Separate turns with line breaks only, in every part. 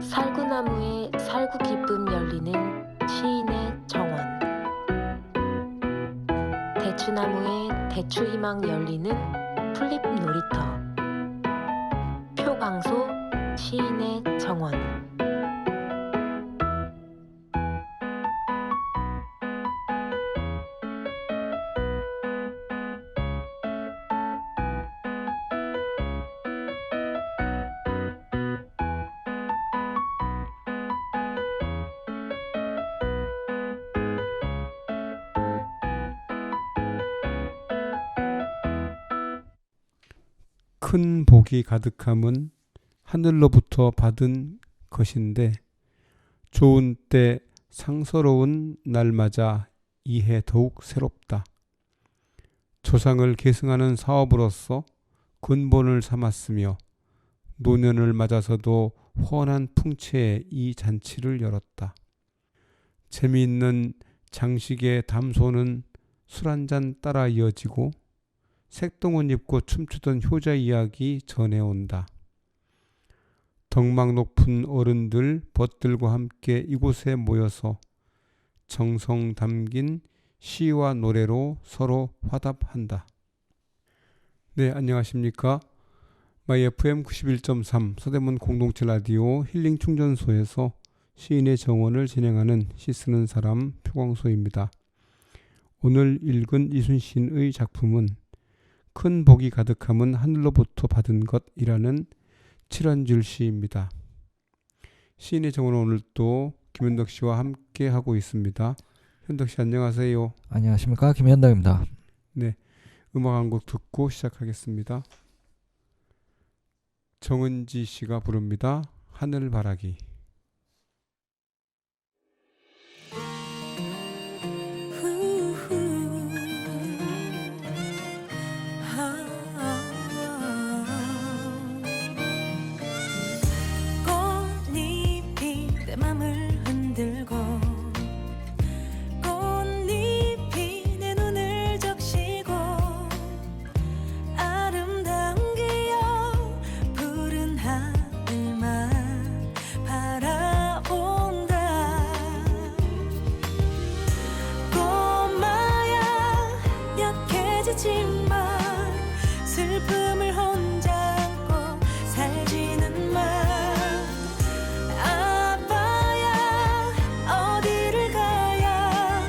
살구나무에 살구기쁨 열리는 시인의 정원, 대추나무에 대추희망 열리는 풀잎 놀이터, 표광소 시인의 정원.
큰 복이 가득함은 하늘로부터 받은 것인데 좋은 때 상서로운 날맞아 이해 더욱 새롭다. 조상을 계승하는 사업으로서 근본을 삼았으며 노년을 맞아서도 훤한 풍채에 이 잔치를 열었다. 재미있는 장식의 담소는 술 한잔 따라 이어지고 색동옷 입고 춤추던 효자 이야기 전해온다. 덕망 높은 어른들 벗들과 함께 이곳에 모여서 정성 담긴 시와 노래로 서로 화답한다. 네, 안녕하십니까. 마이 FM 91.3 서대문 공동체 라디오 힐링 충전소에서 시인의 정원을 진행하는 시 쓰는 사람 표광소입니다. 오늘 읽은 이순신의 작품은 큰 복이 가득함은 하늘로부터 받은 것이라는 7한줄 시입니다. 시인의 정원은 오늘 또 김현덕 씨와 함께 하고 있습니다. 현덕 씨 안녕하세요.
안녕하십니까, 김현덕입니다.
네, 음악 한 곡 듣고 시작하겠습니다. 정은지 씨가 부릅니다. 하늘바라기.
슬픔을 혼자 안고 살지는 마. 아빠야 어디를 가야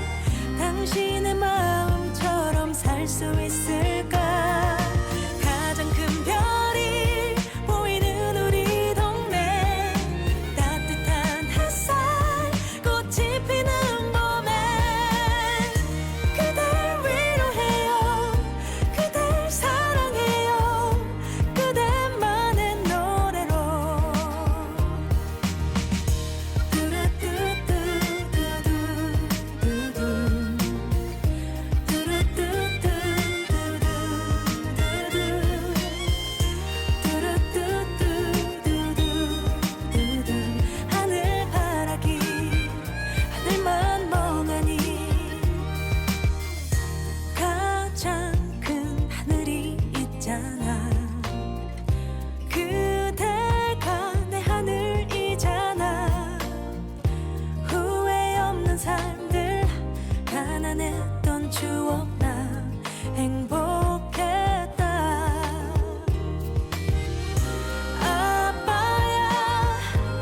당신의 마음처럼 살 수 있을까. 가장 큰 별이 보이는 우리 동네, 따뜻한 햇살 꽃이 피는 봄에 그댈 위로해요. 그댈 사랑해요. 그대만의 노래로. 하늘바라기 하늘만 멍하니 가장 큰 하늘이 있잖아. 그대가 내 하늘이잖아. 후회 없는 삶들, 가난했던 추억 나 행복했다. 아빠야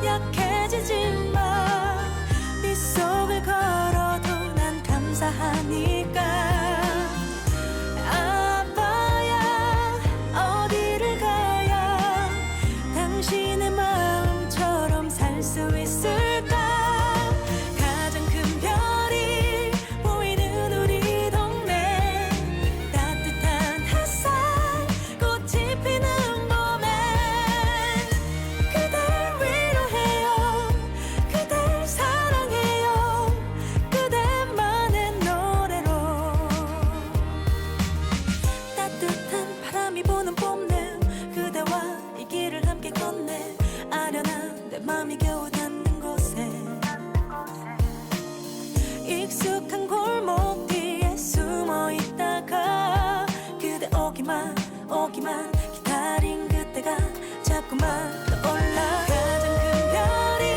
약해지지 마. 네 속을 걸어도 난 감사하니까. 아빠야 어디를 가야 당신의 마음처럼 살 수 있을까. 가장 큰 별이 보이는 우리 동네, 따뜻한 햇살 꽃이 피는 봄에 그댈 위로해요. 그댈 사랑해요. 그대만의 노래로. 따뜻한 바람이 부는 봄내, 그대와 이 길을 함께 걷네. 아련한 내 맘이 겨우 닿는 곳에 익숙한 골목 뒤에 숨어 있다가 그대 오기만 기다린 그때가 자꾸만 떠올라. 가장 큰 별이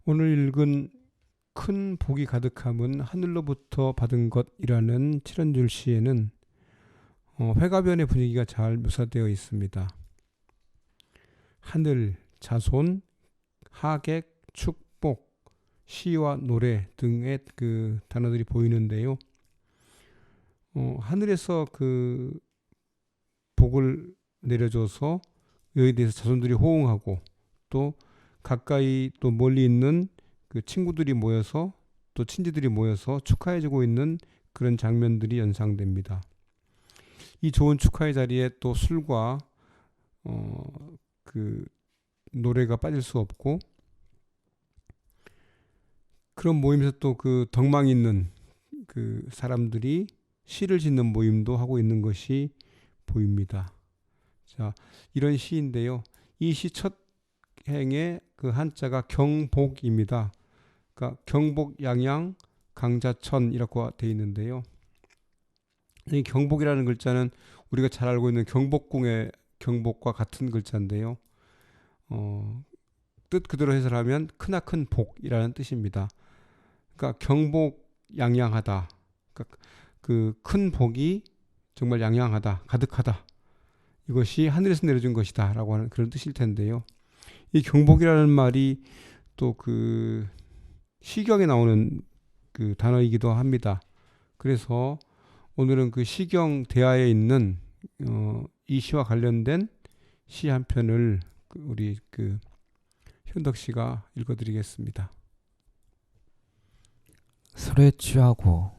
오늘 읽은 큰 복이 가득함은 하늘로부터 받은 것이라는 7원줄 시에는 회가변의 분위기가 잘 묘사되어 있습니다. 하늘, 자손, 하객, 축복, 시와 노래 등의 그 단어들이 보이는데요. 하늘에서 그 복을 내려줘서 여기에 대해서 자손들이 호응하고 또 가까이 또 멀리 있는 그 친구들이 모여서 또 친지들이 모여서 축하해주고 있는 그런 장면들이 연상됩니다. 이 좋은 축하의 자리에 또 술과 그 노래가 빠질 수 없고 그런 모임에서 또 그 덕망 있는 그 사람들이 시를 짓는 모임도 하고 있는 것이 보입니다. 자, 이런 시인데요. 이 시 첫 행의 그 한자가 경복입니다. 그러니까 경복양양 강자천이라고 되어 있는데요. 이 경복이라는 글자는 우리가 잘 알고 있는 경복궁의 경복과 같은 글자인데요. 뜻 그대로 해설하면 크나큰 복이라는 뜻입니다. 그러니까 경복양양하다. 그러니까 그 큰 복이 정말 양양하다, 가득하다. 이것이 하늘에서 내려준 것이다 라고 하는 그런 뜻일 텐데요. 이 경복이라는 말이 또 그 시경에 나오는 그 단어이기도 합니다. 그래서 오늘은 그 시경 대하에 있는 이 시와 관련된 시 한 편을 우리 그 현덕 씨가 읽어드리겠습니다.
술에 취하고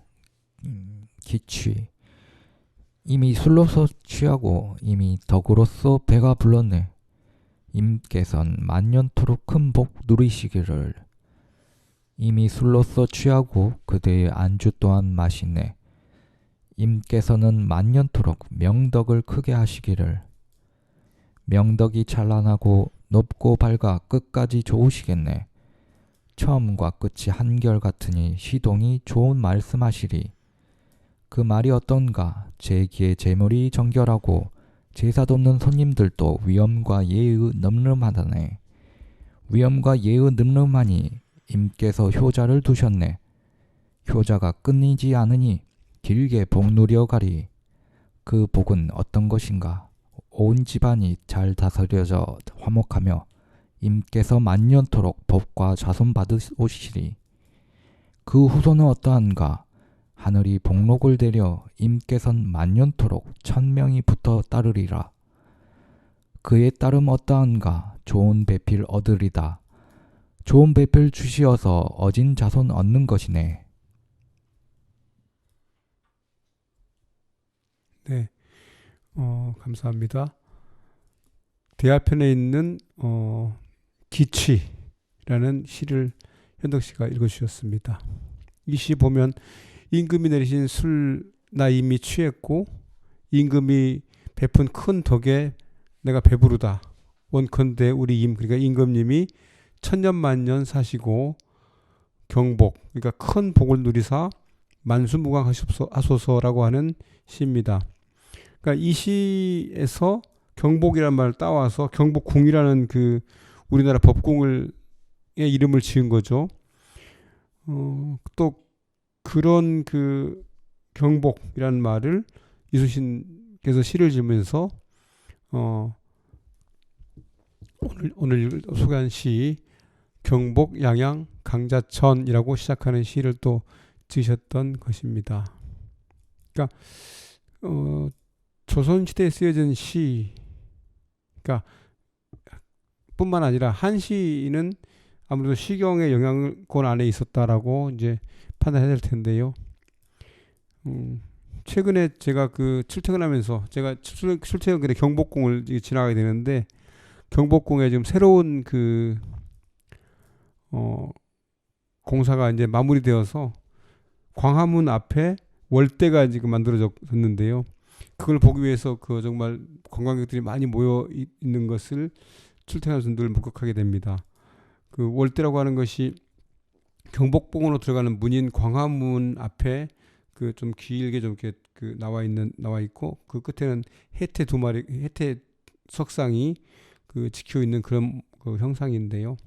기취 이미 술로서 취하고 이미 덕으로서 배가 불렀네. 임께선 만년토록 큰 복 누리시기를. 이미 술로서 취하고 그대의 안주 또한 마시네. 임께서는 만년토록 명덕을 크게 하시기를. 명덕이 찬란하고 높고 밝아 끝까지 좋으시겠네. 처음과 끝이 한결같으니 시동이 좋은 말씀하시리. 그 말이 어떤가? 제 귀에 재물이 정결하고 제사 돕는 손님들도 위엄과 예의 늠름하다네. 위엄과 예의 늠름하니 임께서 효자를 두셨네. 효자가 끊이지 않으니 길게 복 누려 가리. 그 복은 어떤 것인가? 온 집안이 잘 다스려져 화목하며 임께서 만년토록 법과 자손 받으시리. 그 후손은 어떠한가? 하늘이 복록을 대려 임께선 만년토록 1000명이 붙어 따르리라. 그의 따름 어떠한가? 좋은 배필 얻으리다. 좋은 배필 주시어서 어진 자손 얻는 것이네.
네, 감사합니다. 대하편에 있는 기취라는 시를 현덕 씨가 읽어주셨습니다. 이 시 보면 임금이 내리신 술 나 이미 취했고 임금이 베푼 큰 덕에 내가 배부르다. 원컨대 우리 그러니까 임금님이 천년만년 사시고 경복 그러니까 큰 복을 누리사 만수무강하소서라고 하는 시입니다. 그러니까 이 시에서 경복이라는 말을 따와서 경복궁이라는 그 우리나라 법궁의 이름을 지은 거죠. 또 그런 그 경복이라는 말을 이순신께서 시를 지으면서 오늘 소개한 시 경복 양양 강자천이라고 시작하는 시를 또 지으셨던 것입니다. 그러니까 조선시대에 쓰여진 시, 그러니까 뿐만 아니라 한시는 아무래도 시경의 영향권 안에 있었다라고 이제 판단해야 될 텐데요. 최근에 제가 그 출퇴근하면서 제가 출퇴근길에 경복궁을 지나가게 되는데 경복궁에 지금 새로운 그 공사가 이제 마무리되어서 광화문 앞에 월대가 지금 만들어졌는데요. 그걸 보기 위해서 그 정말 관광객들이 많이 모여 있는 것을 출퇴근하면서 늘 목격하게 됩니다. 그 월대라고 하는 것이 경복궁으로 들어가는 문인 광화문 앞에 그 좀 길게 좀 이렇게 그 나와 있고 그 끝에는 해태 석상이 그 지켜 있는 그런 그 형상인데요.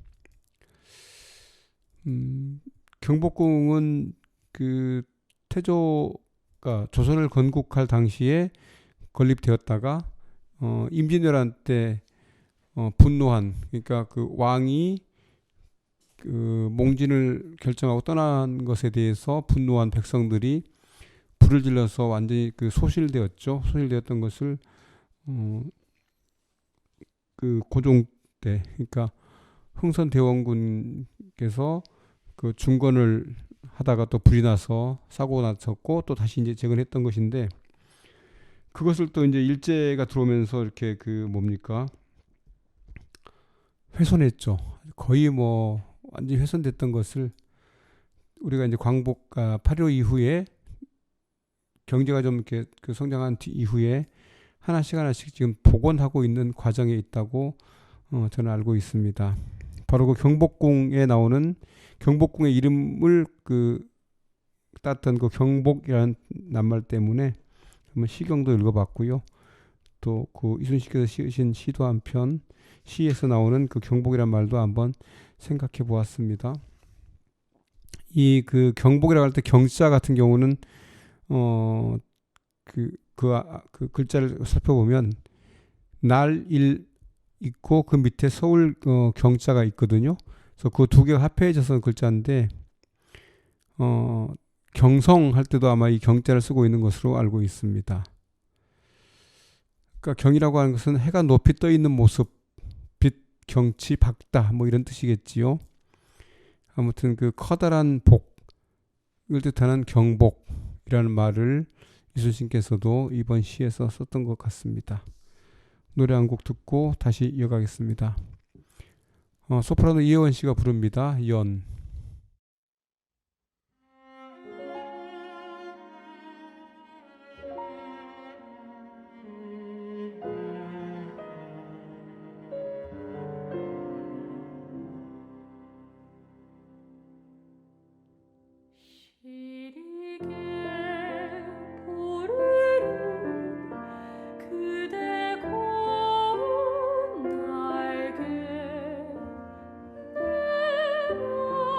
경복궁은 그 태조가 조선을 건국할 당시에 건립되었다가 임진왜란 때 분노한, 그러니까 그 왕이 그 몽진을 결정하고 떠난 것에 대해서 분노한 백성들이 불을 질러서 완전히 그 소실되었죠. 소실되었던 것을 그 고종 때, 그러니까 흥선대원군께서 그 중건을 하다가 또 불이 나서 사고가 났었고 또 다시 이제 재건했던 것인데, 그것을 또 이제 일제가 들어오면서 이렇게 그 뭡니까 훼손했죠. 거의 뭐 완전히 훼손됐던 것을 우리가 이제 광복 8.15 이후에 경제가 좀 이렇게 그 성장한 이후에 하나씩 지금 복원하고 있는 과정에 있다고 저는 알고 있습니다. 바로 그 경복궁에 나오는, 경복궁의 이름을 그 땄던 그 경복이라는 낱말 때문에 한번 시경도 읽어봤고요. 또 그 이순신께서 쓰신 시도 한 편, 시에서 나오는 그 경복이란 말도 한번 생각해 보았습니다. 이 그 경복이라고 할 때 경자 같은 경우는 그 글자를 살펴보면 날일 있고 그 밑에 서울 경자가 있거든요. 그래서 그 두 개가 합해져서 글자인데 경성 할 때도 아마 이 경자를 쓰고 있는 것으로 알고 있습니다. 그러니까 경이라고 하는 것은 해가 높이 떠 있는 모습, 빛, 경치, 밝다 뭐 이런 뜻이겠지요. 아무튼 그 커다란 복을 뜻하는 경복이라는 말을 이순신께서도 이번 시에서 썼던 것 같습니다. 노래 한 곡 듣고 다시 이어가겠습니다. 소프라노 이혜원 씨가 부릅니다. 연.
그대 고운 날개 내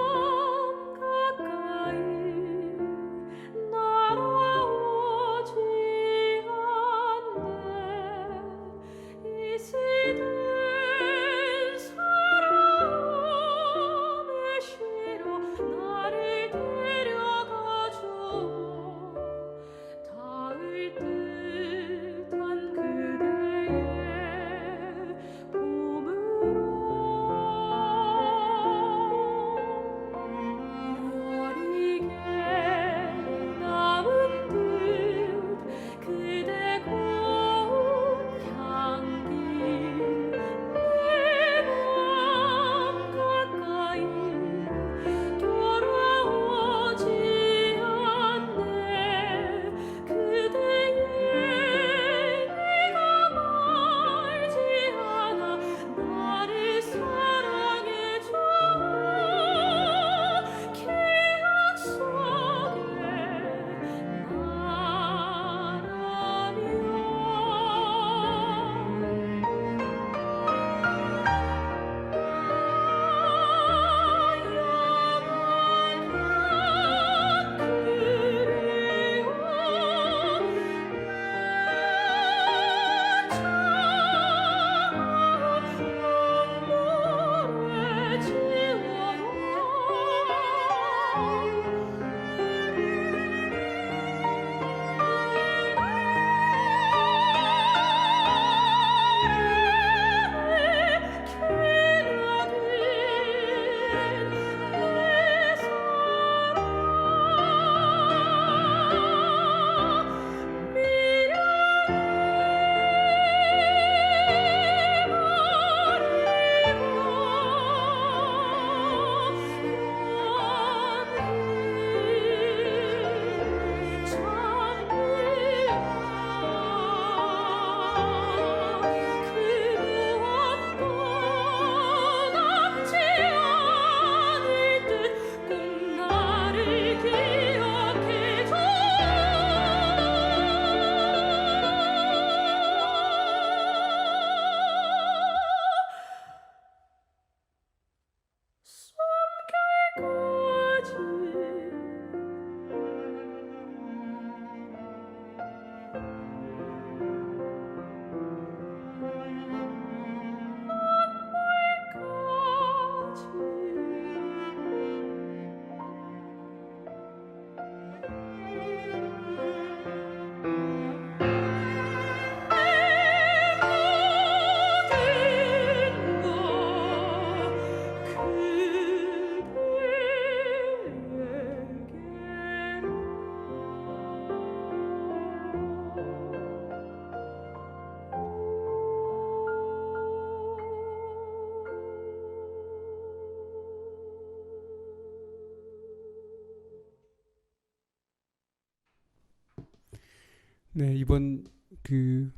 네, 이번 그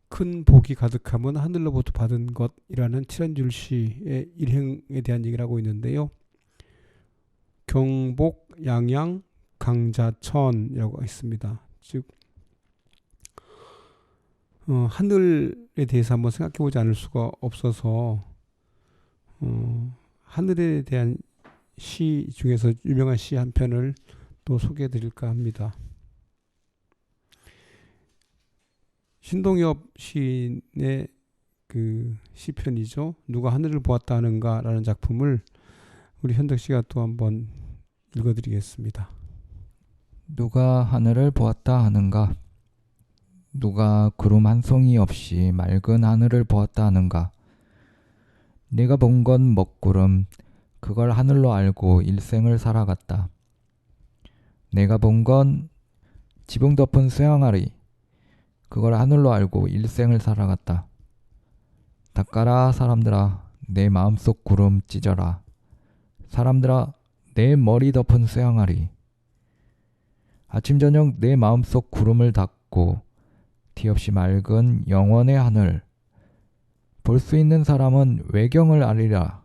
큰 복이 가득하면 하늘로부터 받은 것이라는 칠한줄 시의 일행에 대한 얘기를 하고 있는데요. 경복, 양양, 강자천이라고 있습니다. 즉 하늘에 대해서 한번 생각해보지 않을 수가 없어서 하늘에 대한 시 중에서 유명한 시 한 편을 또 소개해드릴까 합니다. 신동엽 시인의 그 시편이죠. 누가 하늘을 보았다 하는가라는 작품을 우리 현덕 씨가 또 한번 읽어드리겠습니다.
누가 하늘을 보았다 하는가? 누가 구름 한 송이 없이 맑은 하늘을 보았다 하는가? 내가 본 건 먹구름, 그걸 하늘로 알고 일생을 살아갔다. 내가 본 건 지붕 덮은 쇠항아리, 그걸 하늘로 알고 일생을 살아갔다. 닦아라 사람들아, 내 마음속 구름 찢어라. 사람들아, 내 머리 덮은 쇠항아리. 아침 저녁 내 마음속 구름을 닦고 티 없이 맑은 영원의 하늘. 볼 수 있는 사람은 외경을 알리라.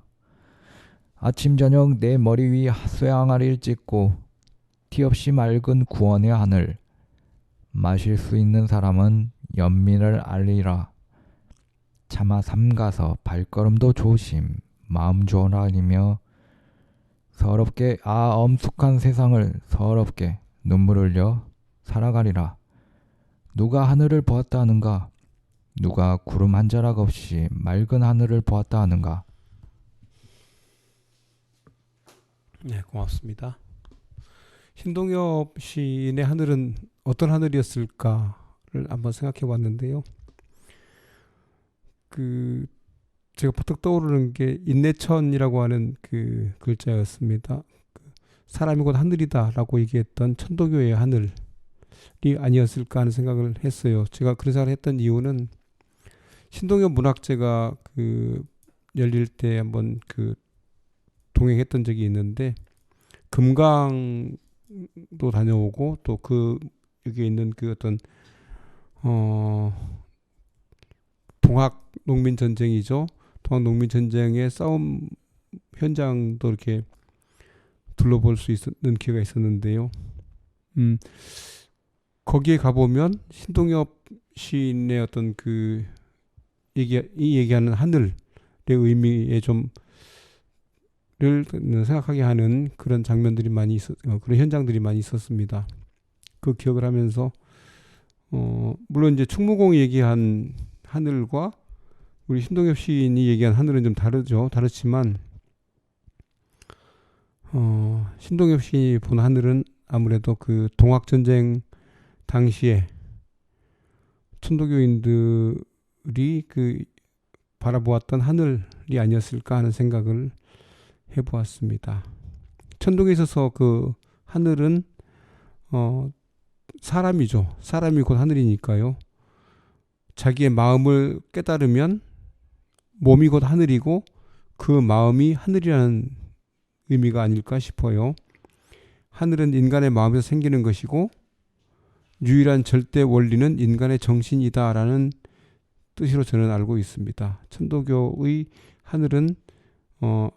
아침 저녁 내 머리 위 쇠항아리를 찢고 티 없이 맑은 구원의 하늘. 마실 수 있는 사람은 연민을 알리라. 차마 삼가서 발걸음도 조심, 마음 조아리며 서럽게 엄숙한 세상을 서럽게 눈물 흘려 살아가리라. 누가 하늘을 보았다 하는가? 누가 구름 한 자락 없이 맑은 하늘을 보았다 하는가?
네, 고맙습니다. 신동엽 시인의 하늘은 어떤 하늘이었을까를 한번 생각해 봤는데요. 제가 퍼뜩 떠오르는 게 인내천이라고 하는 그 글자였습니다. 사람이 곧 하늘이다라고 얘기했던 천도교의 하늘이 아니었을까 하는 생각을 했어요. 제가 그런 생각을 했던 이유는 신동엽 문학제가 열릴 때 한번 동행했던 적이 있는데 금강도 다녀오고 또 여기에 있는 어떤 동학 농민 전쟁이죠. 동학 농민 전쟁의 싸움 현장도 이렇게 둘러볼 수 있는 기회가 있었는데요. 거기에 가보면 신동엽 시인의 어떤 얘기하는 하늘의 의미에 를 생각하게 하는 그런 장면들이 그런 현장들이 많이 있었습니다. 그 기억을 하면서 물론 이제 충무공이 얘기한 하늘과 우리 신동엽 시인이 얘기한 하늘은 좀 다르지만 신동엽 시인이 본 하늘은 아무래도 동학 전쟁 당시에 천도교인들이 바라보았던 하늘이 아니었을까 하는 생각을 해보았습니다. 천도교에 있어서 하늘은 사람이죠. 사람이 곧 하늘이니까요. 자기의 마음을 깨달으면 몸이 곧 하늘이고 그 마음이 하늘이라는 의미가 아닐까 싶어요. 하늘은 인간의 마음에서 생기는 것이고 유일한 절대 원리는 인간의 정신이다라는 뜻으로 저는 알고 있습니다. 천도교의 하늘은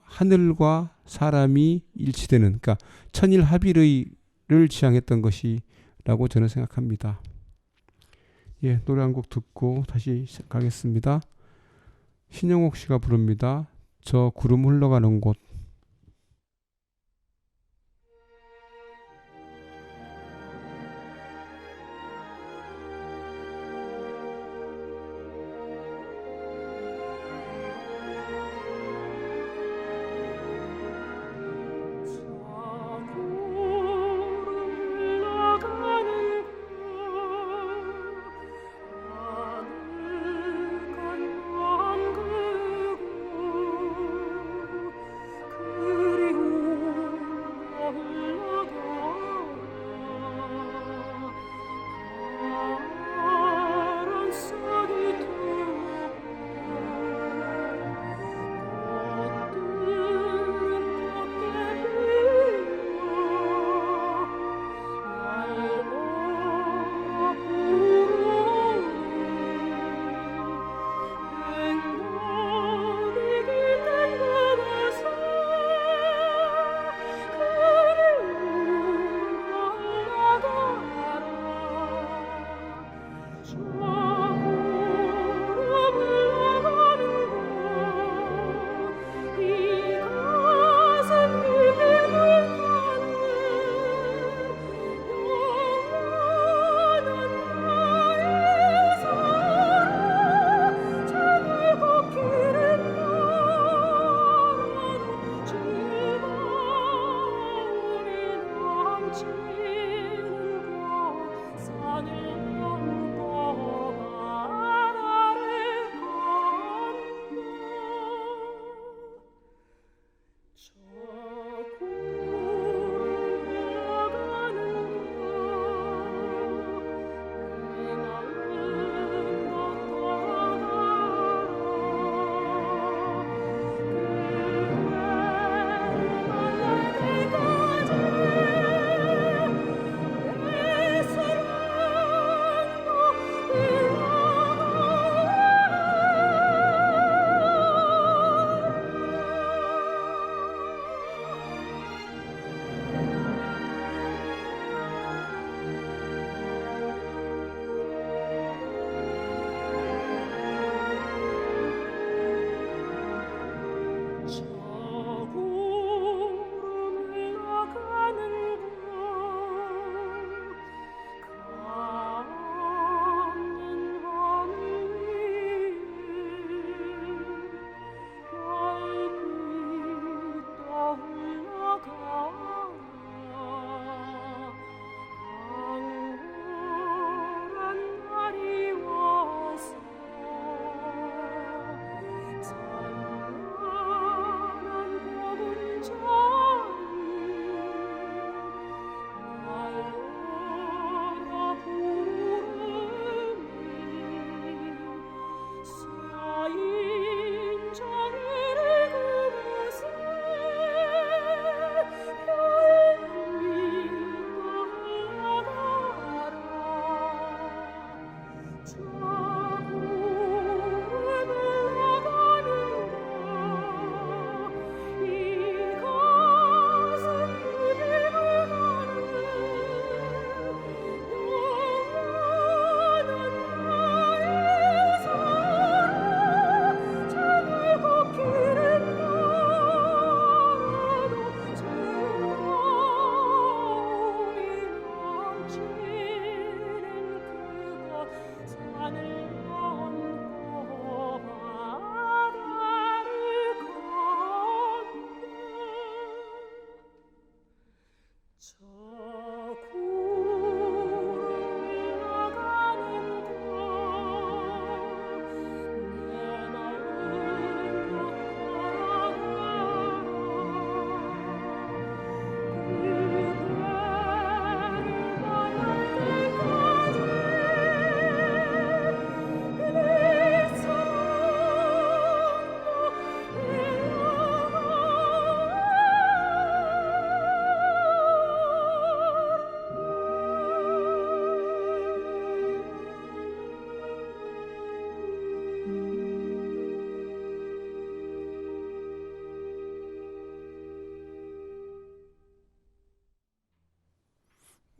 하늘과 사람이 일치되는, 그러니까 천일합일을 지향했던 것이라고 저는 생각합니다. 예, 노래 한 곡 듣고 다시 시작하겠습니다. 신영옥 씨가 부릅니다. 저 구름 흘러가는 곳.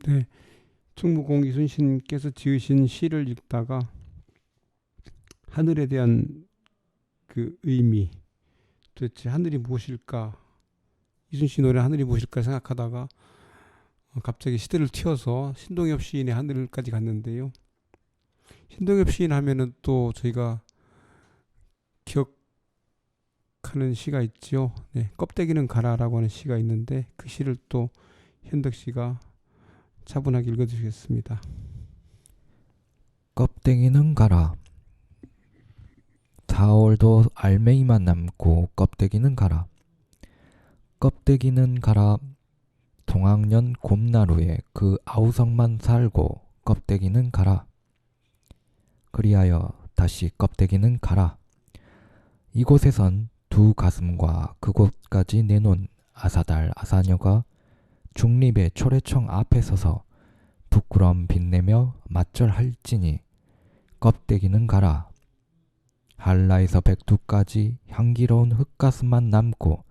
네, 충무공 이순신께서 지으신 시를 읽다가 하늘에 대한 그 의미, 도대체 하늘이 무엇일까, 이순신 노래 하늘이 무엇일까 생각하다가 갑자기 시대를 튀어서 신동엽 시인의 하늘까지 갔는데요. 신동엽 시인 하면은 또 저희가 기억하는 시가 있죠. 네, 껍데기는 가라라고 하는 시가 있는데 그 시를 또 현덕 씨가 차분하게 읽어주시겠습니다.
껍데기는 가라. 4월도 알맹이만 남고 껍데기는 가라. 껍데기는 가라. 동학년 곰나루에 그 아우성만 살고 껍데기는 가라. 그리하여 다시 껍데기는 가라. 이곳에선 두 가슴과 그곳까지 내놓은 아사달 아사녀가 중립의 초래청 앞에 서서 부끄럼 빛내며 맞절할지니 껍데기는 가라. 한라에서 백두까지 향기로운 흙가슴만 남고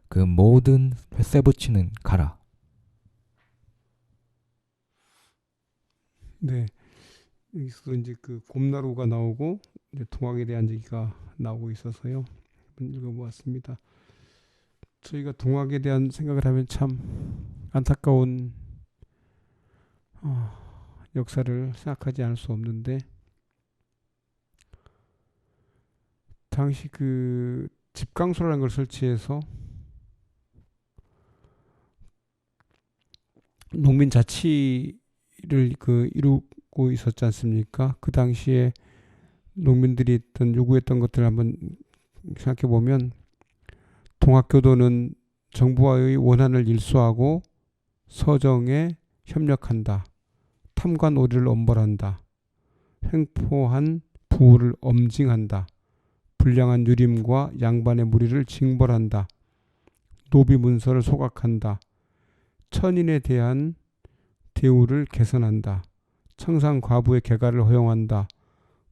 그 모든 쇠붙이는 가라.
네, 여기서 이제 그 곰나루가 나오고 이제 동학에 대한 얘기가 나오고 있어서요. 한번 읽어보았습니다. 저희가 동학에 대한 생각을 하면 참 안타까운 역사를 생각하지 않을 수 없는데, 당시 그 집강소라는 걸 설치해서 농민 자치를 그 이루고 있었지 않습니까? 그 당시에 농민들이 요구했던 것들을 한번 생각해 보면, 동학교도는 정부와의 원한을 일소하고 서정에 협력한다. 탐관 오리를 엄벌한다. 횡포한 부호를 엄징한다. 불량한 유림과 양반의 무리를 징벌한다. 노비 문서를 소각한다. 천인에 대한 대우를 개선한다. 청상 과부의 개가를 허용한다.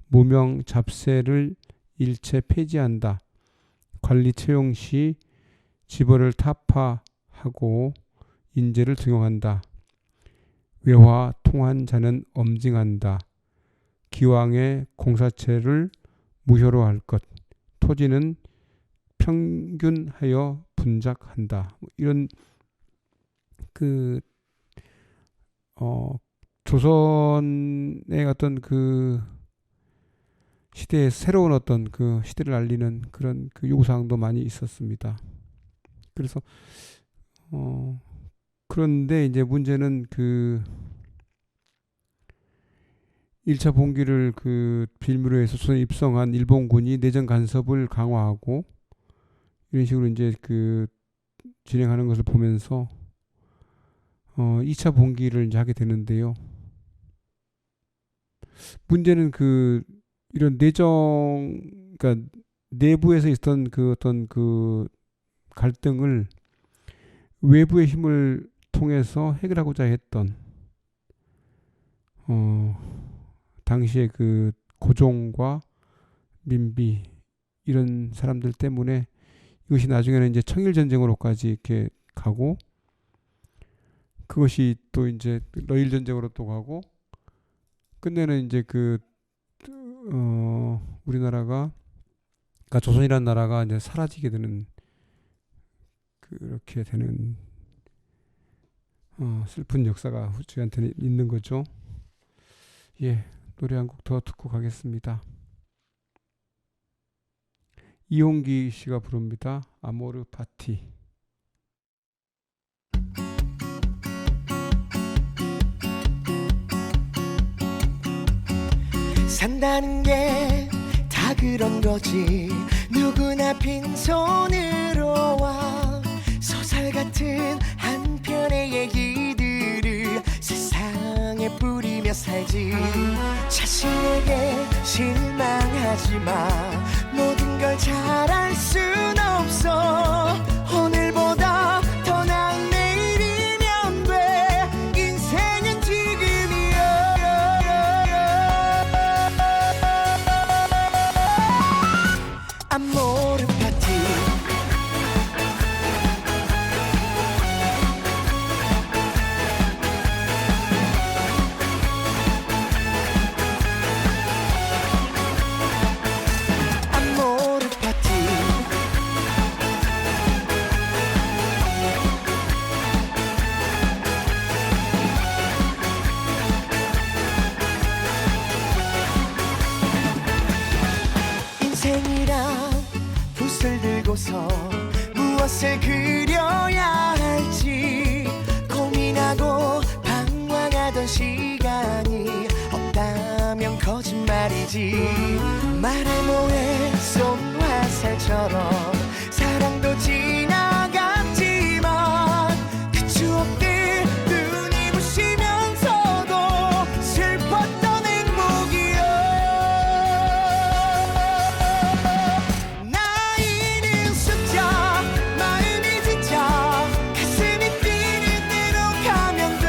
무명 잡세를 일체 폐지한다. 관리 채용 시 지벌을 타파하고 인재를 등용한다. 외화 통한 자는 엄징한다. 기왕의 공사체를 무효로 할 것. 토지는 평균하여 분작한다. 이런 조선의 어떤 그 시대의 새로운 어떤 그 시대를 알리는 그런 그 요구사항도 많이 있었습니다. 그래서 그런데 이제 문제는 그 1차 봉기를 그 빌미로 해서 조선에 입성한 일본군이 내정 간섭을 강화하고 이런 식으로 이제 그 진행하는 것을 보면서 2차 봉기를 이제 하게 되는데요. 문제는 그 이런 내정, 그러니까 내부에서 있었던 그 어떤 그 갈등을 외부의 힘을 통해서 해결하고자 했던 당시에 그 고종과 민비 이런 사람들 때문에 이것이 나중에는 이제 청일전쟁으로까지 이렇게 가고, 그것이 또 이제 러일전쟁으로 또 가고, 끝내는 이제 그 우리나라가, 그러니까 조선이라는 나라가 이제 사라지게 되는, 그렇게 되는 슬픈 역사가 저희한테는 있는 거죠. 예, 노래 한 곡 더 듣고 가겠습니다. 이홍기 씨가 부릅니다. 아모르 파티.
산다는 게 다 그런 거지. 누구나 빈손으로 와. 소설 같은 한 편의 얘기들을 세상에 뿌리며 살지. 자신에게 실망하지 마. 모든 걸 잘할 순 없어. 오늘보다 더 나은 내일이면 돼. 인생은 지금이야. 아모르 파티. 무엇을 그려야 할지 고민하고 방황하던 시간이 없다면 거짓말이지. 말해 뭐해 쏜화살처럼 사랑도 지나갔지만 그 추억들 눈이 부시면서도 슬펐던 행복이여. 나이는 숫자 마음이 진짜 가슴이 뛰는 대로 가면 돼.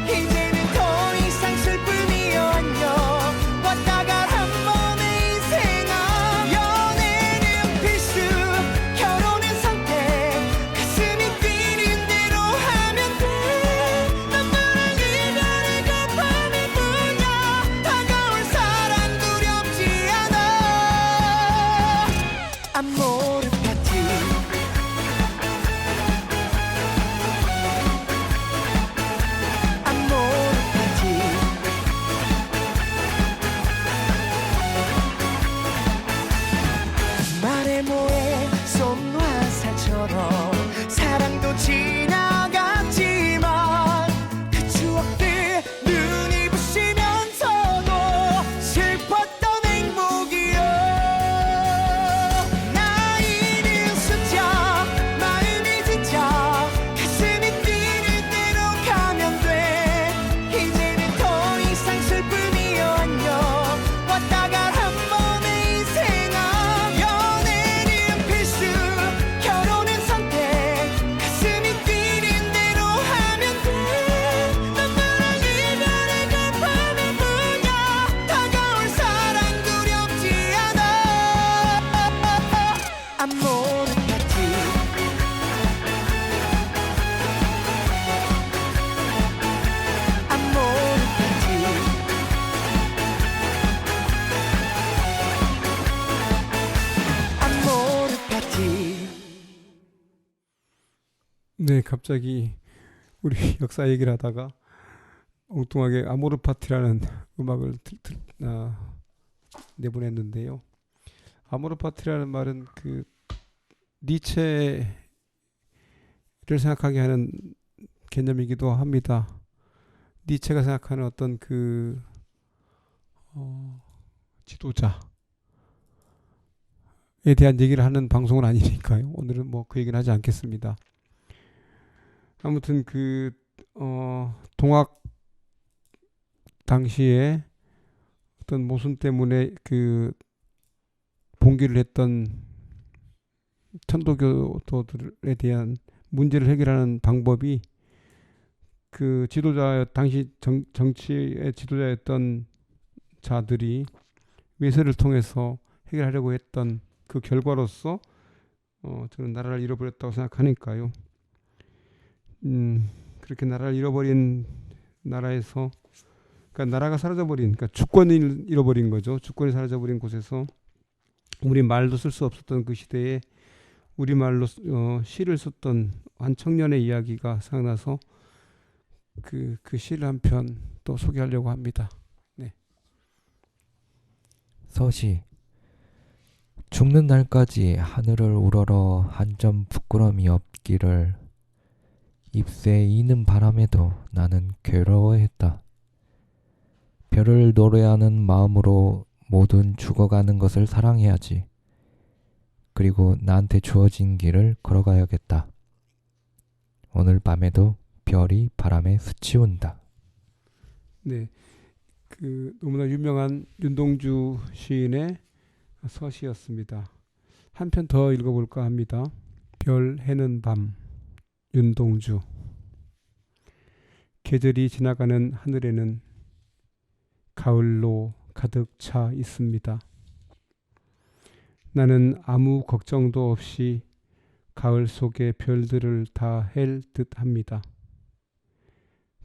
이제는 더 이상 슬픔이여 안녕. 왔다가 한 번의 인생아. 연애는 필수 결혼은 선택. 가슴이 뛰는 대로 하면 돼. 눈물을 이별의 급함일 뿐이야. 다가올 사랑 두렵지 않아. 아모르 파티 아모르 파티. 말해 뭐해 쏜화살처럼 사랑도 지나갔지만 그 추억들 눈이 부시면서도 슬펐던 행복이여. 나이는 숫자 마음이 진짜 가슴이 뛰는 대로 가면 돼. 이제는 더 이상 슬픔이여 안녕. 왔다가 한 번의 인생아. 연애는 필수 결혼은 선택. 가슴이 뛰는 대로 하면 돼. 눈물을 이별의 급함일 뿐이야. 다가올 사랑 두렵지 않아. 아모르 파티 아모르 파티 아모르 파티.
네, 갑자기 우리 역사 얘기를 하다가 엉뚱하게 아모르 파티라는 음악을 내보냈는데요. 아모르 파티라는 말은 그 니체를 생각하게 하는 개념이기도 합니다. 니체가 생각하는 어떤 그 지도자에 대한 얘기를 하는 방송은 아니니까요. 오늘은 뭐 그 얘기는 하지 않겠습니다. 아무튼 그 동학 당시에 어떤 모순 때문에 그 봉기를 했던 천도교도들에 대한 문제를 해결하는 방법이 그 지도자 당시 정치의 지도자였던 자들이 외세를 통해서 해결하려고 했던 그 결과로서 저는 나라를 잃어버렸다고 생각하니까요. 그렇게 나라를 잃어버린 나라에서, 그러니까 나라가 사라져버린, 그러니까 주권을 잃어버린 거죠. 주권이 사라져버린 곳에서 우리 말도 쓸 수 없었던 그 시대에 우리 말로 시를 썼던 한 청년의 이야기가 생각나서 그 시를 한 편 또 소개하려고 합니다. 네.
서시. 죽는 날까지 하늘을 우러러 한 점 부끄럼이 없기를. 잎새 이는 바람에도 나는 괴로워했다. 별을 노래하는 마음으로 모든 죽어가는 것을 사랑해야지. 그리고 나한테 주어진 길을 걸어가야겠다. 오늘 밤에도 별이 바람에 스치운다. 네,
그 너무나 유명한 윤동주 시인의 서시였습니다. 한 편 더 읽어볼까 합니다. 별 해는 밤, 윤동주. 계절이 지나가는 하늘에는 가을로 가득 차 있습니다. 나는 아무 걱정도 없이 가을 속의 별들을 다 헬 듯 합니다.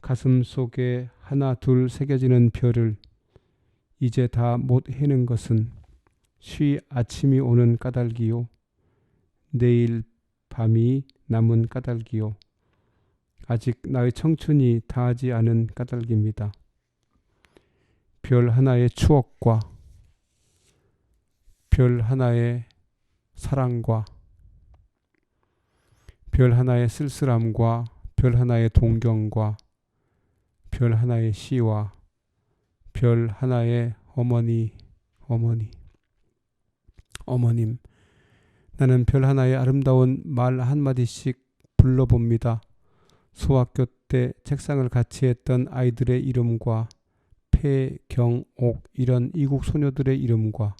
가슴 속에 하나 둘 새겨지는 별을 이제 다 못 해는 것은 쉬 아침이 오는 까닭이요. 내일 밤이 남은 까닭이요. 아직 나의 청춘이 다하지 않은 까닭입니다. 별 하나의 추억과 별 하나의 사랑과 별 하나의 쓸쓸함과 별 하나의 동경과 별 하나의 시와 별 하나의 어머님, 나는 별 하나의 아름다운 말 한마디씩 불러봅니다. 소학교 때 책상을 같이 했던 아이들의 이름과 폐, 경, 옥 이런 이국 소녀들의 이름과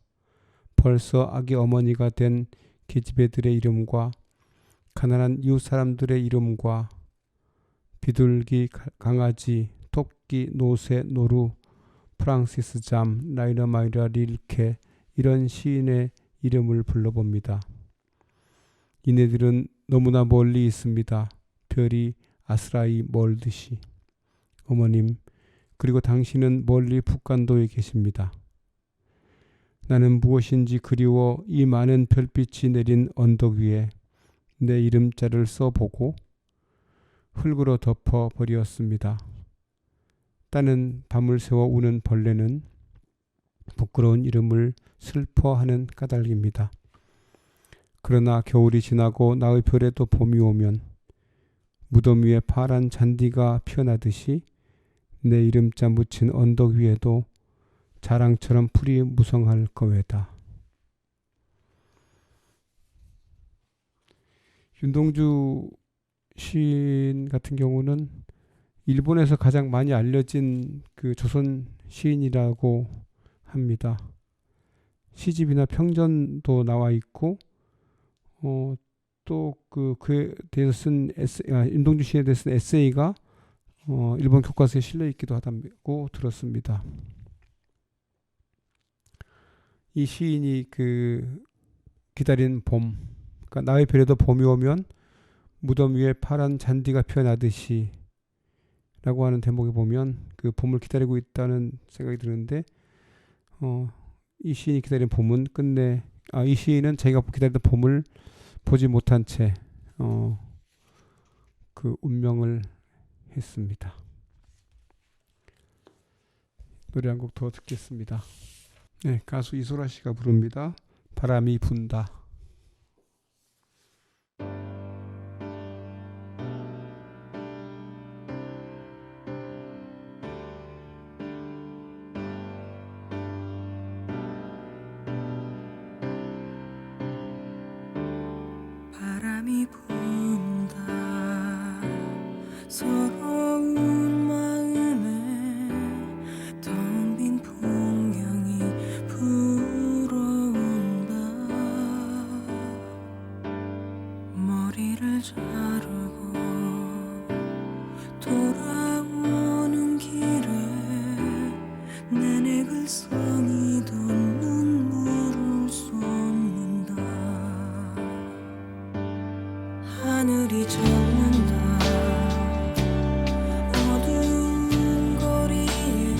벌써 아기 어머니가 된 계집애들의 이름과 가난한 이웃 사람들의 이름과 비둘기, 강아지, 토끼, 노새, 노루, 프랑시스 잠, 라이너 마이라 릴케 이런 시인의 이름을 불러봅니다. 이네들은 너무나 멀리 있습니다. 별이 아스라이 멀듯이. 어머님, 그리고 당신은 멀리 북간도에 계십니다. 나는 무엇인지 그리워 이 많은 별빛이 내린 언덕 위에 내 이름자를 써보고 흙으로 덮어 버렸습니다. 따는 밤을 새워 우는 벌레는 부끄러운 이름을 슬퍼하는 까닭입니다. 그러나 겨울이 지나고 나의 별에도 봄이 오면 무덤 위에 파란 잔디가 피어나듯이 내 이름자 묻힌 언덕 위에도 자랑처럼 풀이 무성할 거외다. 윤동주 시인 같은 경우는 일본에서 가장 많이 알려진 그 조선 시인이라고 합니다. 시집이나 평전도 나와 있고 또 그에 대해서 쓴 윤동주 시인에 대해서 쓴 에세이가 일본 교과서에 실려 있기도 하다고 들었습니다. 이 시인이 그 기다린 봄, 그러니까 나의 별에도 봄이 오면 무덤 위에 파란 잔디가 피어나듯이 라고 하는 대목에 보면 그 봄을 기다리고 있다는 생각이 드는데 이 시인이 기다린 봄은 끝내 이 시인은 자기가 기다리던 봄을 보지 못한 채 그 운명을 했습니다. 노래 한 곡 더 듣겠습니다. 네, 가수 이소라 씨가 부릅니다. 바람이 분다.
바람이 분다 서러운 마음에 텅 빈 풍경이 불어온다. 머리를 자르고 돌아오는 길에 내내 글썽이던 눈물을 쏟는다. 하늘이 젖는다. 어두운 거리에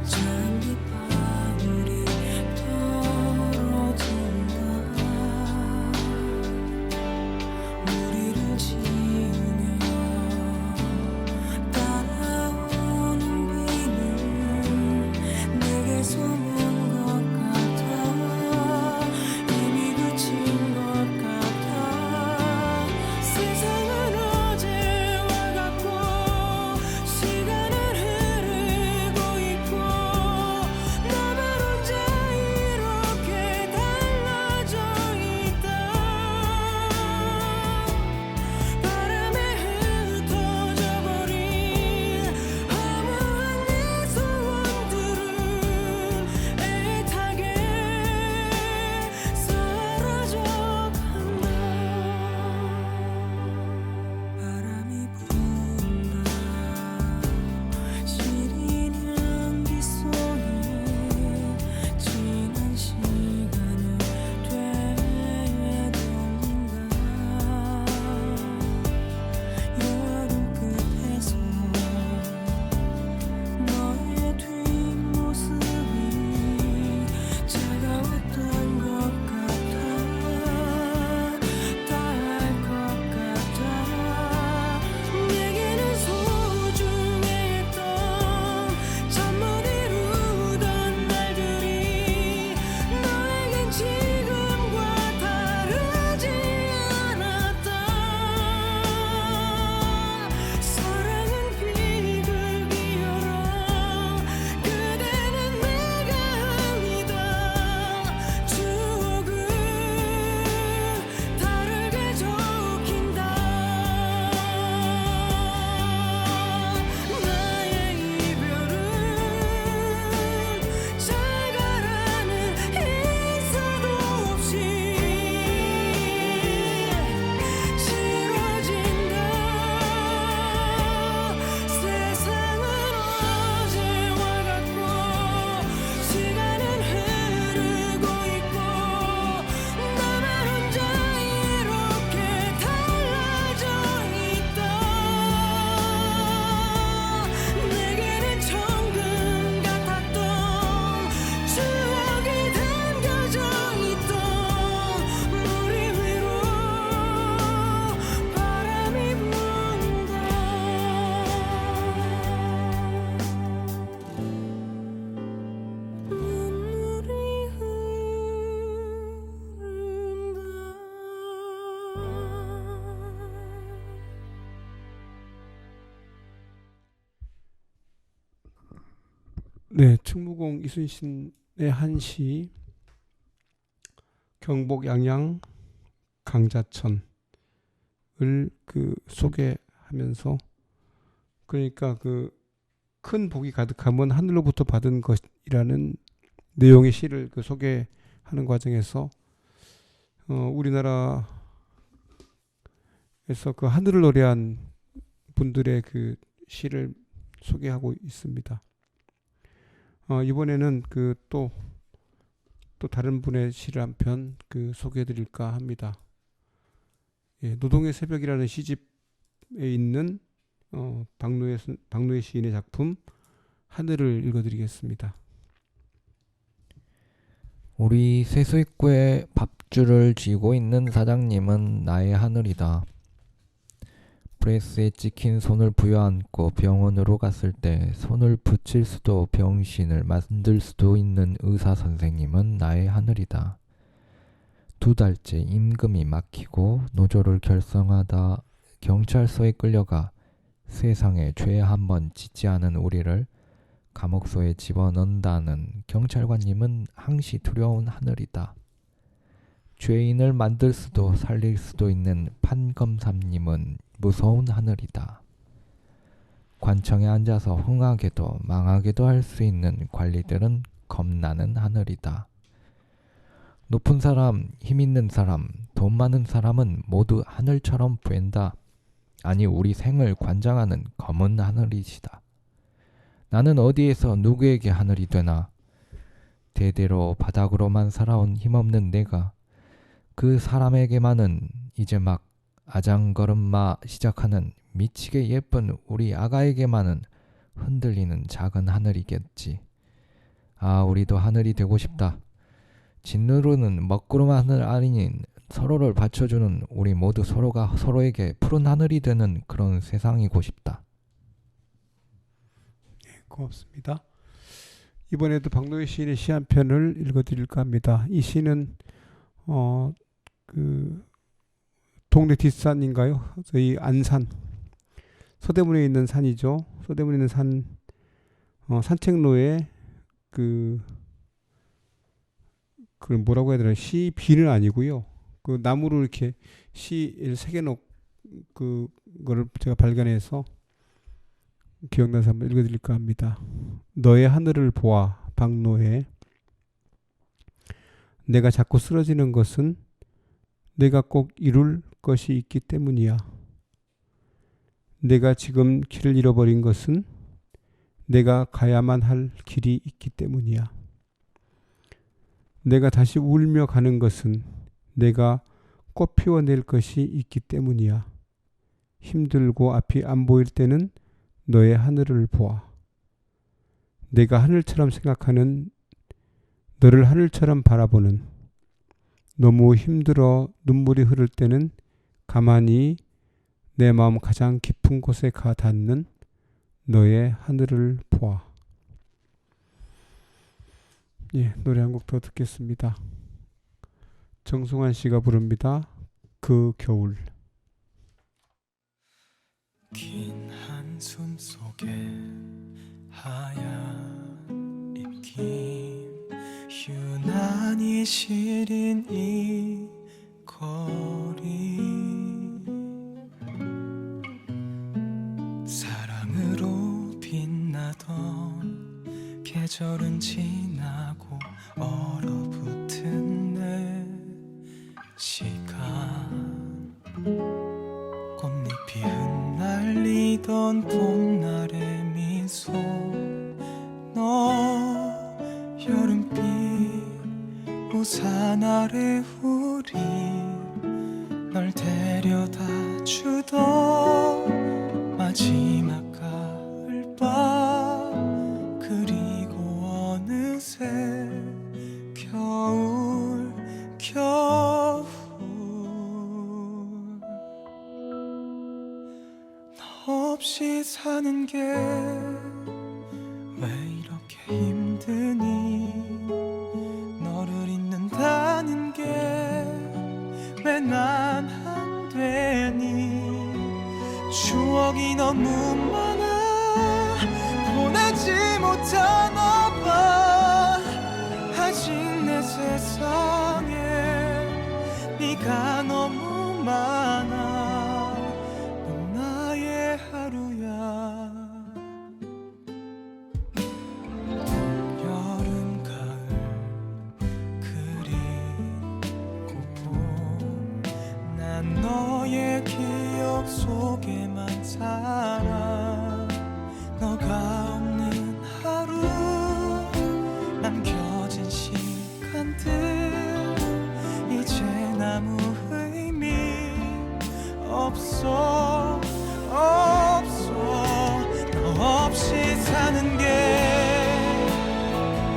잔디방울이 떨어진다. 무리를 지으며 따라오는 비는 내게서 먼 것 같아. 이미 그친 것 같아. 세상
네, 충무공 이순신의 한 시 경복 양양 강자천을 그 소개하면서, 그러니까 그 큰 복이 가득하면 하늘로부터 받은 것이라는 내용의 시를 그 소개하는 과정에서 우리나라에서 그 하늘을 노래한 분들의 그 시를 소개하고 있습니다. 이번에는 그 또 다른 분의 시를 한 편 그 소개해드릴까 합니다. 예, 노동의 새벽이라는 시집에 있는 박노해 시인의 작품 하늘을 읽어드리겠습니다.
우리 세수입구에 밥줄을 쥐고 있는 사장님은 나의 하늘이다. 프레스에 찍힌 손을 부여안고 병원으로 갔을 때 손을 붙일 수도 병신을 만들 수도 있는 의사 선생님은 나의 하늘이다. 2달째 임금이 막히고 노조를 결성하다 경찰서에 끌려가 세상에 죄 한 번 짓지 않은 우리를 감옥소에 집어넣는다는 경찰관님은 항시 두려운 하늘이다. 죄인을 만들 수도 살릴 수도 있는 판검사님은 무서운 하늘이다. 관청에 앉아서 흥하게도 망하게도 할 수 있는 관리들은 겁나는 하늘이다. 높은 사람, 힘 있는 사람, 돈 많은 사람은 모두 하늘처럼 보인다. 아니 우리 생을 관장하는 검은 하늘이시다. 나는 어디에서 누구에게 하늘이 되나? 대대로 바닥으로만 살아온 힘없는 내가 그 사람에게만은 이제 막 아장걸음마 시작하는 미치게 예쁜 우리 아가에게만은 흔들리는 작은 하늘이겠지. 아, 우리도 하늘이 되고 싶다. 짓누르는 먹구름 하늘 아닌 서로를 받쳐주는 우리 모두 서로가 서로에게 푸른 하늘이 되는 그런 세상이고 싶다.
네, 고맙습니다. 이번에도 박노해 시인의 시 한 편을 읽어드릴까 합니다. 이 시는 그 동네 뒷산인가요? 저희 안산 서대문에 있는 산이죠. 서대문에 있는 산 산책로에 그 뭐라고 해야 되나, 시 비는 아니고요. 그 나무로 이렇게 시를 새겨놓은 그거를 제가 발견해서 기억나서 한번 읽어드릴까 합니다. 너의 하늘을 보아. 박노해. 내가 자꾸 쓰러지는 것은 내가 꼭 이룰 것이 있기 때문이야. 내가 지금 길을 잃어버린 것은 내가 가야만 할 길이 있기 때문이야. 내가 다시 울며 가는 것은 내가 꽃 피워낼 것이 있기 때문이야. 힘들고 앞이 안 보일 때는 너의 하늘을 보아. 내가 하늘처럼 생각하는, 너를 하늘처럼 바라보는, 너무 힘들어 눈물이 흐를 때는 가만히 내 마음 가장 깊은 곳에 가 닿는 너의 하늘을 보아. 예, 노래 한 곡 더 듣겠습니다. 정승환 씨가 부릅니다. 그 겨울.
긴 한숨 속에 하얀 입김 유난히 시린 이 거리 사랑으로 빛나던 계절은 지나고 얼어붙은 내 시간 꽃잎이 흩날리던 봄날의 미소 너 여름빛 우산 아래 우리 널 데려다 주던 마지막 가을밤 그리고 어느새 겨울 너 없이 사는 게 왜 이렇게 힘드니 너를 잊는다는 게 왜 난 안 되니 추억이 너무 많아 보내지 못한 세상에 네가 너무 많아. 넌 나의 하루야. 여름 가을 그리고 봄, 난 너의 기억 속에만 살아. 너가 없는 하루, 남겨진 시간들 이제 아무 의미 없어. 너 없이 사는 게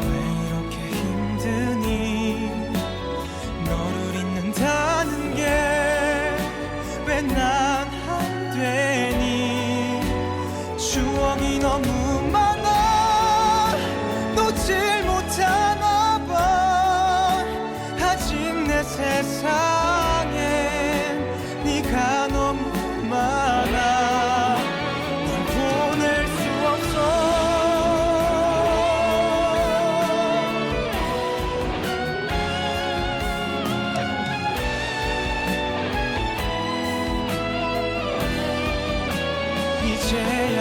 왜 이렇게 힘드니. 너를 잊는다는 게 왜 난 안 되니. 추억이 너무 많아 놓질 못하나 봐. 아직 내 세상엔 네가 너무 많아. 널 보낼 수 없어. 이제야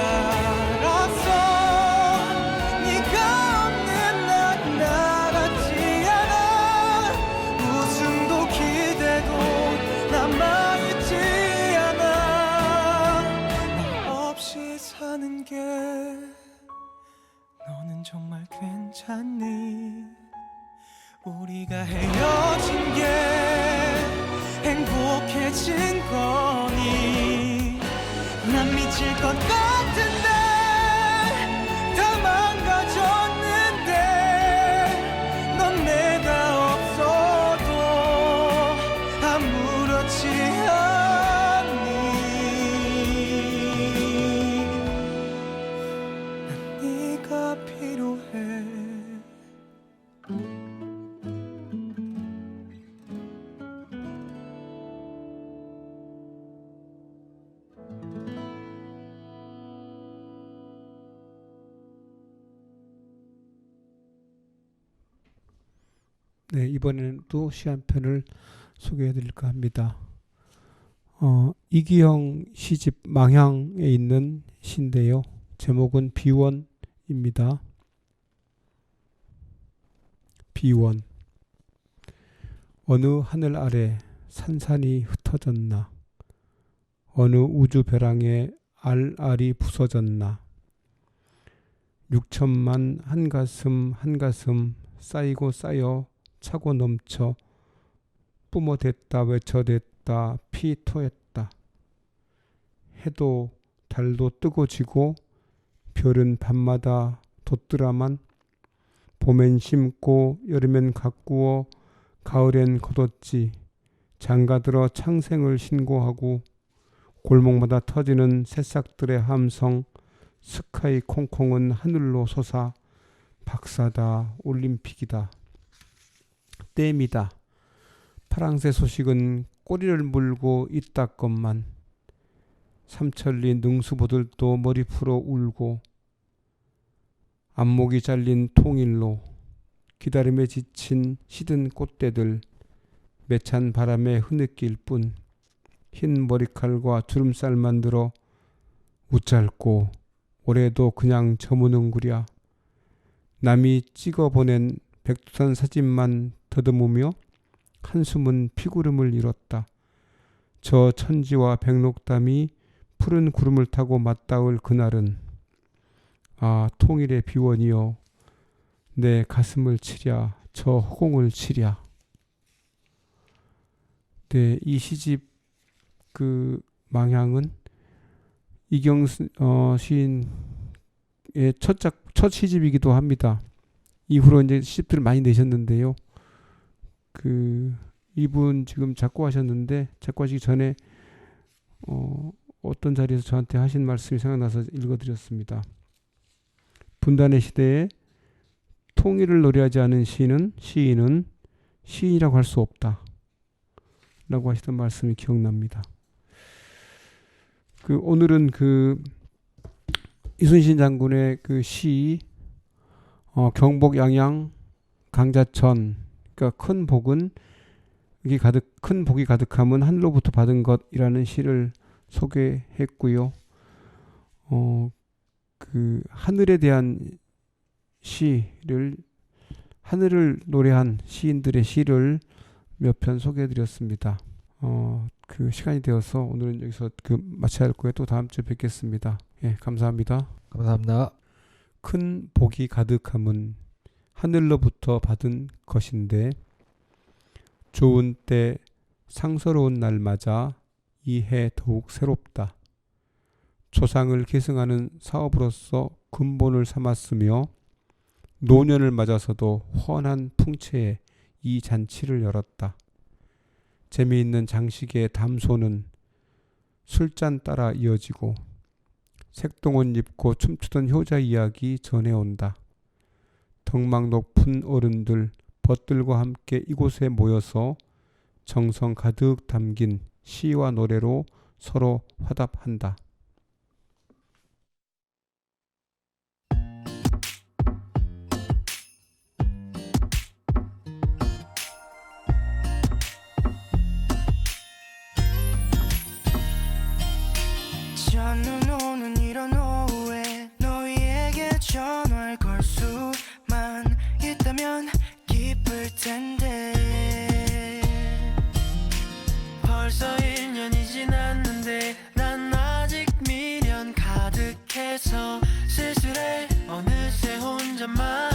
알았어. 네가 없는 난 나같지 않아. 웃음도 기대도 남아있지 않아. 너 없이 사는 게 너는 정말 괜찮니. 우리가 헤어진 게 행복해진 거니. 난 미칠 것 같은데 다 망가졌는데. 넌 내가 없어도 아무렇지 않니. 난 네가 필요해.
네, 이번에는 또 시 한 편을 소개해 드릴까 합니다. 이기영 시집 망향에 있는 시인데요. 제목은 비원입니다. 비원. 어느 하늘 아래 산산이 흩어졌나. 어느 우주 벼랑에 알알이 부서졌나. 6천만 한가슴 한가슴 쌓이고 쌓여 차고 넘쳐 뿜어댔다 외쳐댔다 피토했다. 해도 달도 뜨고 지고 별은 밤마다 돋더라만. 봄엔 심고 여름엔 가꾸어 가을엔 걷었지. 장가들어 창생을 신고하고 골목마다 터지는 새싹들의 함성. 스카이 콩콩은 하늘로 솟아. 박사다 올림픽이다. 댐이다. 파랑새 소식은 꼬리를 물고 있다건만. 삼천리 능수보들도 머리 풀어 울고. 안목이 잘린 통일로 기다림에 지친 시든 꽃대들 매찬 바람에 흐느낄 뿐. 흰 머리칼과 주름살만 들어 웃잘고 올해도 그냥 저무는구랴. 남이 찍어보낸 백두산 사진만 더듬으며 한숨은 피구름을 잃었다. 저 천지와 백록담이 푸른 구름을 타고 맞닿을 그날은 아 통일의 비원이여 내 가슴을 치랴 저 허공을 치랴. 네, 이 시집 그 망향은 이경 시인의 첫 시집이기도 합니다. 이후로 이제 시집들을 많이 내셨는데요. 이분 지금 작고하셨는데 작고하시기 전에 어떤 자리에서 저한테 하신 말씀이 생각나서 읽어드렸습니다. 분단의 시대에 통일을 노래하지 않은 시인은 시인이라고 할 수 없다. 라고 하시던 말씀이 기억납니다. 오늘은 이순신 장군의 시 경복 양양 강자천 그러니까 큰 복은 큰 복이 가득함은 하늘로부터 받은 것이라는 시를 소개했고요. 그 하늘에 대한 시를 하늘을 노래한 시인들의 시를 몇 편 소개해드렸습니다. 그 시간이 되어서 오늘은 여기서 마쳐야 할 거예요. 또 다음 주에 뵙겠습니다. 예, 감사합니다.
감사합니다.
큰 복이 가득함은 하늘로부터 받은 것인데 좋은 때 상서로운 날 맞아 이 해 더욱 새롭다. 조상을 계승하는 사업으로서 근본을 삼았으며 노년을 맞아서도 훤한 풍채에 이 잔치를 열었다. 재미있는 장식의 담소는 술잔 따라 이어지고 색동옷 입고 춤추던 효자 이야기 전해온다. 덕망 높은 어른들 벗들과 함께 이곳에 모여서 정성 가득 담긴 시와 노래로 서로 화답한다.
첫눈 오는 이런 오후에 너희에게 전화를 걸 수만 있다면 기쁠 텐데 벌써 1년이 지났는데 난 아직 미련 가득해서 쓸쓸해 어느새 혼자만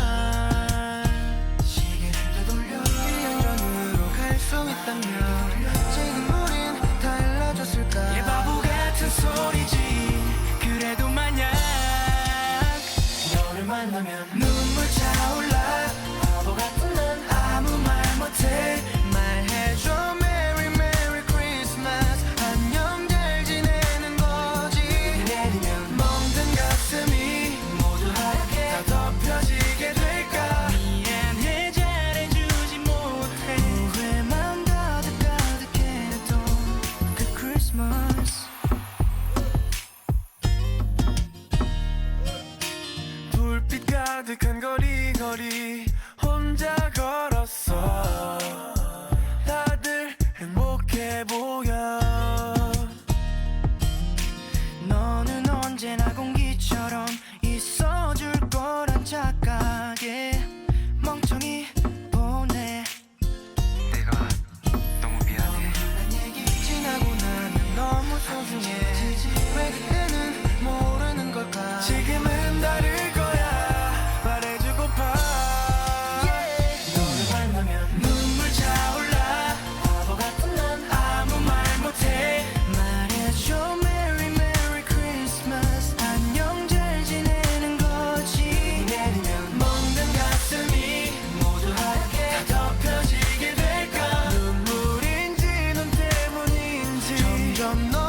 시계를 되돌려 1년 전으로 갈 수 있다면 지금 우린 달라졌을까 이 바보 같은 소리지 그래도 만약 너를 만나면 눈물 차올라 바보 같은 난 아무 말 못해 말해줘 Merry Merry Christmas 안녕 잘 지내는 거지 내리면 멍든 가슴이 모두 하얗게 다 덮여지게 될까 미안해 잘해주지 못해 후회만 가득해도 그 크리스마스 불빛 가득한 거리 혼자 걸었어 다들 행복해 보여 너는 언제나 공기처럼 있어줄 거란 착각에 멍청이 보내 내가 너무 미안해 얘기 지나고 나면 너무 소중해 왜 그때는 모르는 걸까 지금은 다를 거야 말해주고파 너를 만나면 눈물 차올라 바보 같은 난 아무 말 못해 말해줘 Merry Merry Christmas 안녕 잘 지내는 거지 내리면 멍든 가슴이 모두 하얗게 다 덮여지게 될까 눈물인지 눈 때문인지 점점 너